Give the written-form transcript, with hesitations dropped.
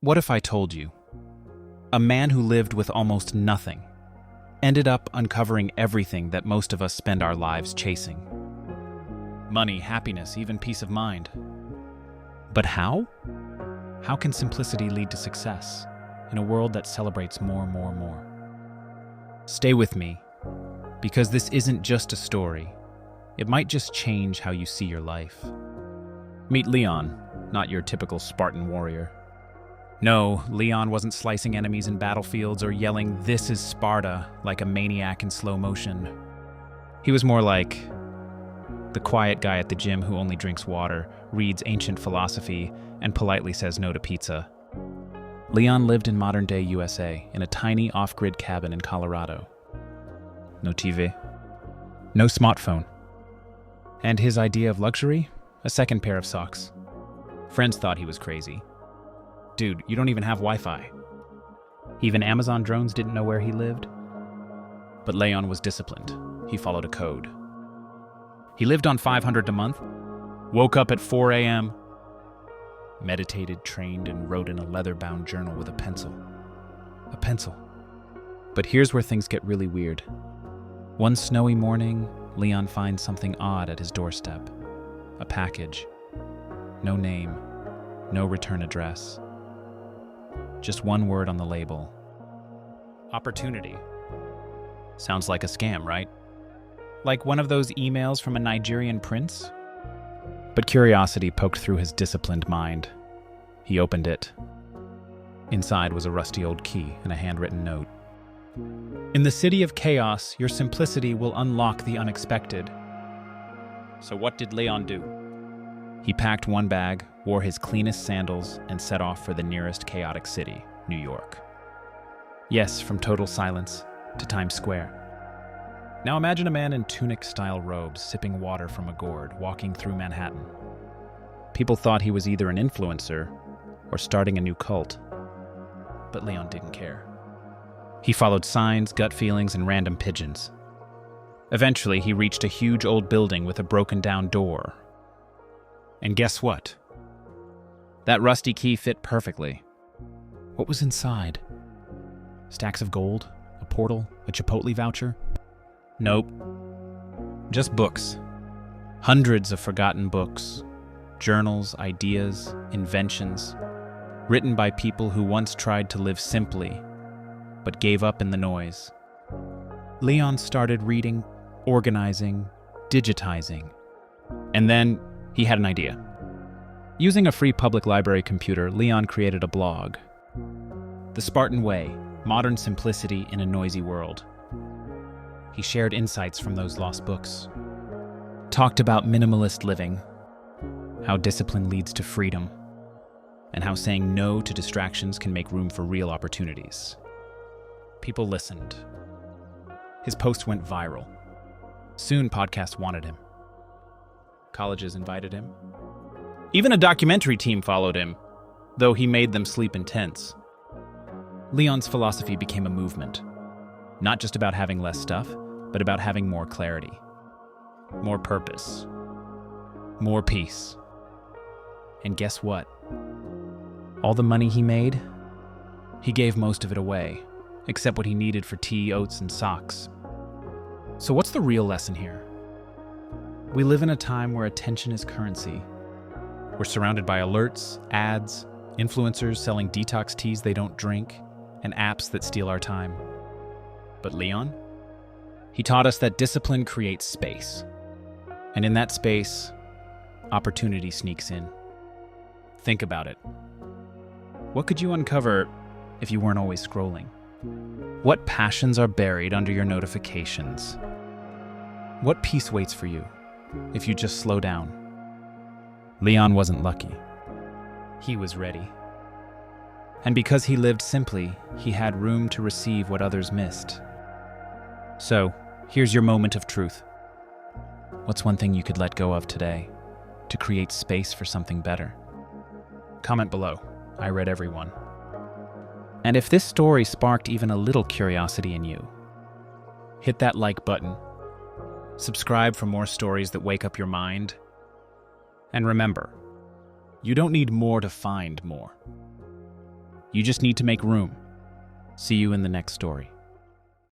What if I told you? A man who lived with almost nothing ended up uncovering everything that most of us spend our lives chasing. Money, happiness, even peace of mind. But how? How can simplicity lead to success in a world that celebrates more? Stay with me, because this isn't just a story. It might just change how you see your life. Meet Leon, not your typical Spartan warrior. No, Leon wasn't slicing enemies in battlefields or yelling, "This is Sparta," like a maniac in slow motion. He was more like the quiet guy at the gym who only drinks water, reads ancient philosophy, and politely says no to pizza. Leon lived in modern-day USA in a tiny off-grid cabin in Colorado. No TV, no smartphone. And his idea of luxury? A second pair of socks. Friends thought he was crazy. Dude, you don't even have Wi-Fi. Even Amazon drones didn't know where he lived. But Leon was disciplined. He followed a code. He lived on $500 a month, woke up at 4 a.m., meditated, trained, and wrote in a leather-bound journal with a pencil. A pencil. But here's where things get really weird. One snowy morning, Leon finds something odd at his doorstep. A package. No name. No return address. Just one word on the label. Opportunity. Sounds like a scam, right? Like one of those emails from a Nigerian prince? But curiosity poked through his disciplined mind. He opened it. Inside was a rusty old key and a handwritten note. In the city of chaos, your simplicity will unlock the unexpected. So what did Leon do? He packed one bag, wore his cleanest sandals, and set off for the nearest chaotic city, New York. Yes, from total silence to Times Square. Now imagine a man in tunic-style robes, sipping water from a gourd, walking through Manhattan. People thought he was either an influencer or starting a new cult. But Leon didn't care. He followed signs, gut feelings, and random pigeons. Eventually, he reached a huge old building with a broken-down door. And guess what? That rusty key fit perfectly. What was inside? Stacks of gold? A portal? A Chipotle voucher? Nope. Just books. Hundreds of forgotten books. Journals, ideas, inventions. Written by people who once tried to live simply, but gave up in the noise. Leon started reading, organizing, digitizing. And then he had an idea. Using a free public library computer, Leon created a blog. The Spartan Way, modern simplicity in a noisy world. He shared insights from those lost books. Talked about minimalist living, how discipline leads to freedom, and how saying no to distractions can make room for real opportunities. People listened. His post went viral. Soon, podcasts wanted him. Colleges invited him. Even a documentary team followed him, though he made them sleep in tents. Leon's philosophy became a movement. Not just about having less stuff, but about having more clarity, more purpose, more peace. And guess what? All the money he made, he gave most of it away, except what he needed for tea, oats, and socks. So what's the real lesson here? We live in a time where attention is currency. We're surrounded by alerts, ads, influencers selling detox teas they don't drink, and apps that steal our time. But Leon? He taught us that discipline creates space. And in that space, opportunity sneaks in. Think about it. What could you uncover if you weren't always scrolling? What passions are buried under your notifications? What peace waits for you if you just slow down? Leon wasn't lucky. He was ready. And because he lived simply, he had room to receive what others missed. So, here's your moment of truth. What's one thing you could let go of today to create space for something better? Comment below. I read every one. And if this story sparked even a little curiosity in you, hit that like button. Subscribe for more stories that wake up your mind. And remember, you don't need more to find more. You just need to make room. See you in the next story.